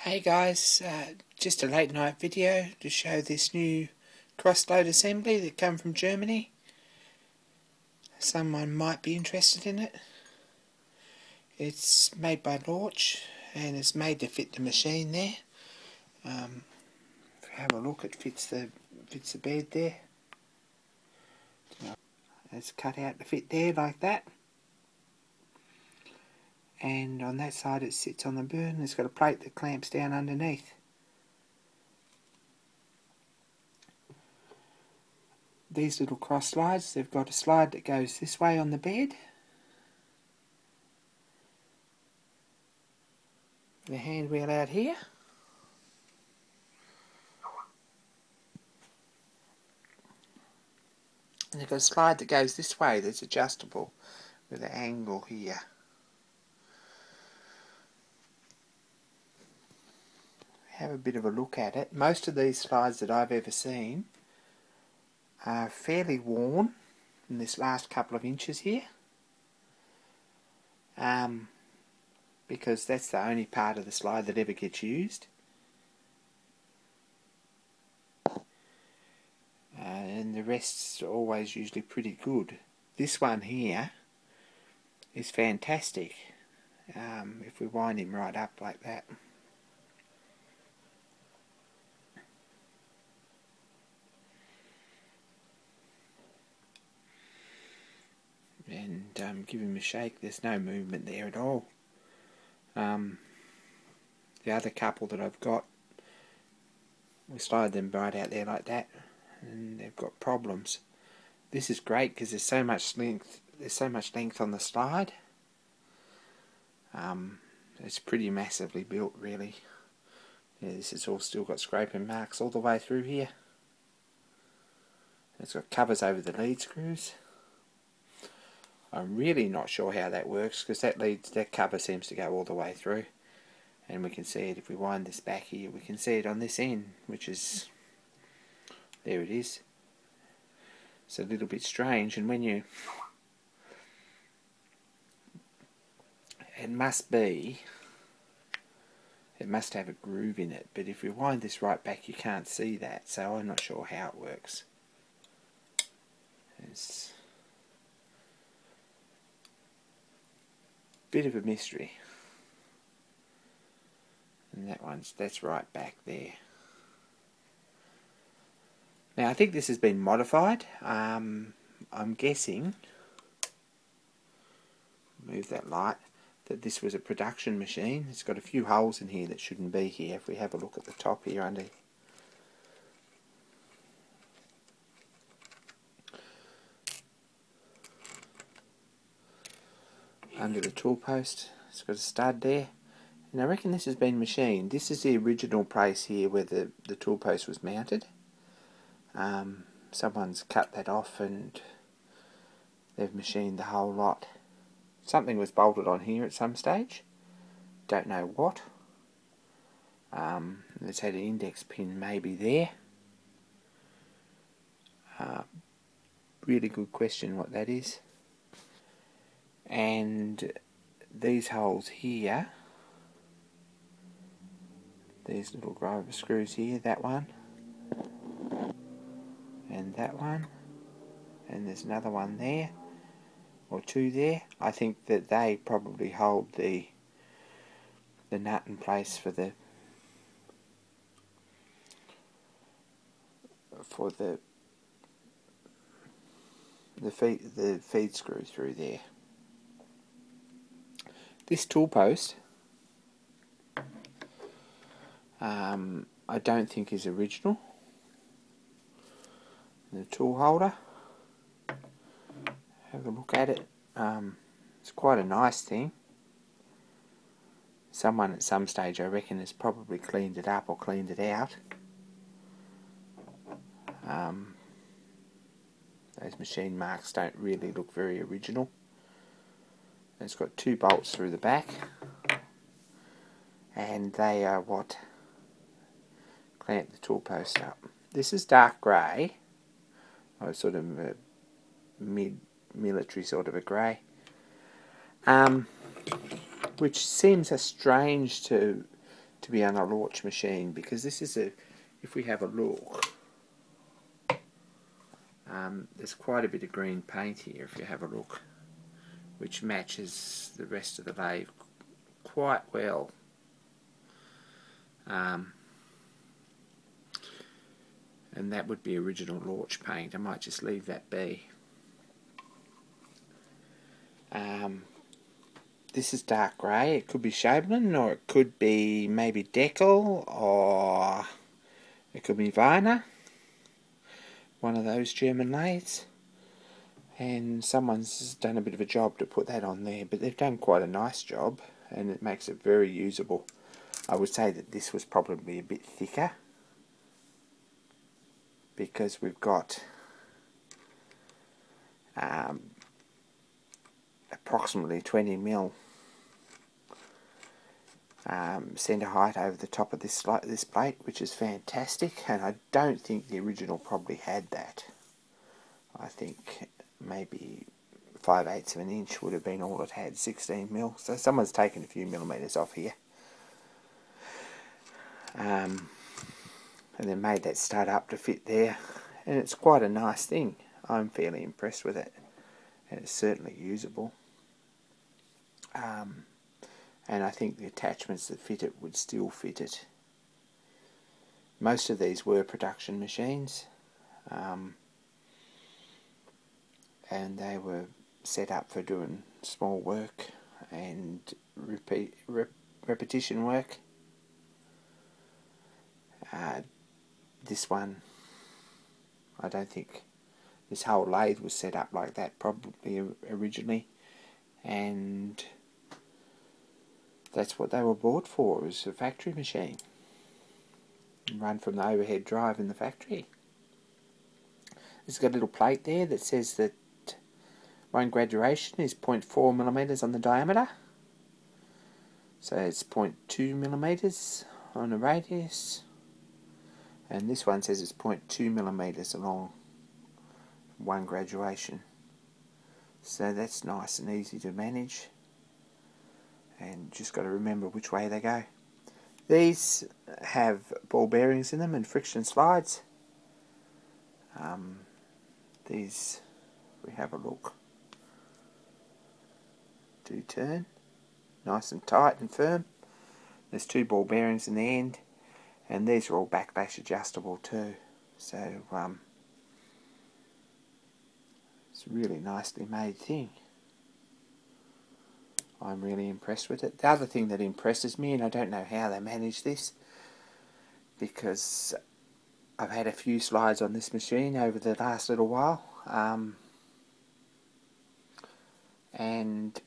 Hey guys, just a late night video to show this new crossload assembly that come from Germany. Someone might be interested in it. It's made by Lorch and it's made to fit the machine there. If you have a look, it fits the bed there. It's cut out to fit there like that. And on that side it sits on the burn. It's got a plate that clamps down underneath. These little cross slides, they've got a slide that goes this way on the bed. The hand wheel out here. And they've got a slide that goes this way that's adjustable with an angle here. Have a bit of a look at it. Most of these slides that I've ever seen are fairly worn in this last couple of inches here, because that's the only part of the slide that ever gets used, and the rest's always usually pretty good. This one here is fantastic if we wind him right up like that. And give him a shake, there's no movement there at all. The other couple that I've got, we slide them right out there like that and they've got problems. This is great because there's so much length on the slide. It's pretty massively built really. Yeah, this has all still got scraping marks all the way through here. It's got covers over the lead screws. I'm really not sure how that works because that cover seems to go all the way through, and we can see it if we wind this back here. We can see it on this end, which is, there it is. It's a little bit strange, and when you, it must have a groove in it, but if we wind this right back you can't see that, so I'm not sure how it works. It's bit of a mystery. And that's right back there. Now I think this has been modified. I'm guessing, move that light, that this was a production machine. It's got a few holes in here that shouldn't be here. If we have a look at the top here under the tool post, it's got a stud there, and I reckon this has been machined. This is the original place here where the tool post was mounted. Someone's cut that off and they've machined the whole lot. Something was bolted on here at some stage, don't know what. It's had an index pin maybe there. Really good question what that is. And these holes here, these little driver screws here, that one and that one, and there's another one there or two there. I think that they probably hold the nut in place for the feed screw through there. This tool post, I don't think is original. The tool holder, have a look at it. It's quite a nice thing. Someone at some stage, I reckon, has probably cleaned it up or cleaned it out. Those machine marks don't really look very original. It's got two bolts through the back, and they are what clamp the tool post up. This is dark grey, or sort of a mid-military sort of a grey, which seems strange to to be on a lorch machine, because this is a, if we have a look, there's quite a bit of green paint here if you have a look, which matches the rest of the lathe quite well. And that would be original lorch paint. I might just leave that be. This is dark grey. It could be Shablin, or it could be maybe Deckel, or it could be Weiner, one of those German lathes. And someone's done a bit of a job to put that on there, but they've done quite a nice job, and it makes it very usable. I would say that this was probably a bit thicker, because we've got approximately 20mm centre height over the top of this plate, which is fantastic, and I don't think the original probably had that. I think maybe 5/8 of an inch would have been all it had, 16mm, so someone's taken a few millimetres off here. And then made that stud up to fit there, and it's quite a nice thing. I'm fairly impressed with it, and it's certainly usable. And I think the attachments that fit it would still fit it. Most of these were production machines, and they were set up for doing small work and repetition work. This one, I don't think this whole lathe was set up like that probably originally, and that's what they were bought for, was a factory machine, run from the overhead drive in the factory. It's got a little plate there that says that one graduation is 0.4mm on the diameter, so it's 0.2mm on the radius, and this one says it's 0.2mm along one graduation. So that's nice and easy to manage, and just got to remember which way they go. These have ball bearings in them and friction slides. These, we have a look, do turn nice and tight and firm. There's 2 ball bearings in the end, and these are all backlash adjustable too, so it's a really nicely made thing. I'm really impressed with it. The other thing that impresses me, and I don't know how they manage this, because I've had a few slides on this machine over the last little while, and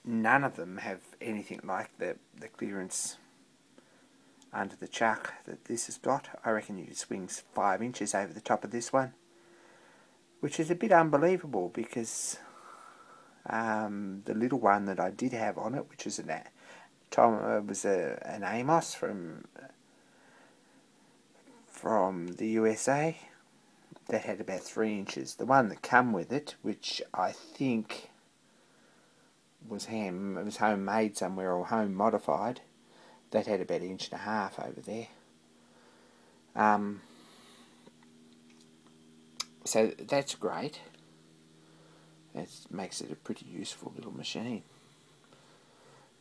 none of them have anything like the clearance under the chuck that this has got. I reckon you could swing 5 inches over the top of this one, which is a bit unbelievable, because the little one that I did have on it, which was an Amos from the USA, that had about 3 inches. The one that come with it, which I think was homemade somewhere or home modified, that had about 1.5 inches over there. So that's great. It makes it a pretty useful little machine.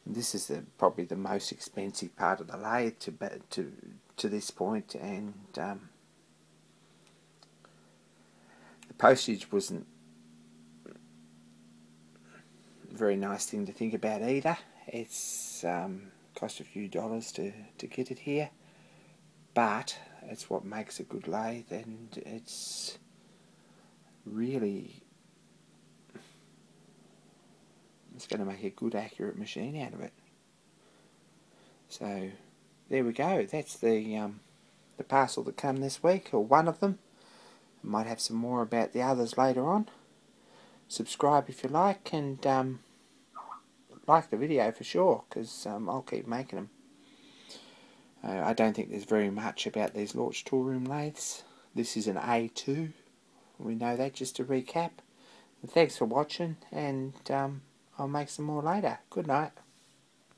This is probably the most expensive part of the lathe to this point, and the postage wasn't a very nice thing to think about either. It's cost a few dollars to get it here, but it's what makes a good lathe, and it's really, it's going to make a good accurate machine out of it. So there we go. That's the parcel that come this week, or one of them. I might have some more about the others later on. Subscribe if you like, and like the video for sure, because I'll keep making them. I don't think there's very much about these Lorch toolroom lathes. This is an A2. We know that, just to recap. Thanks for watching, and I'll make some more later. Good night.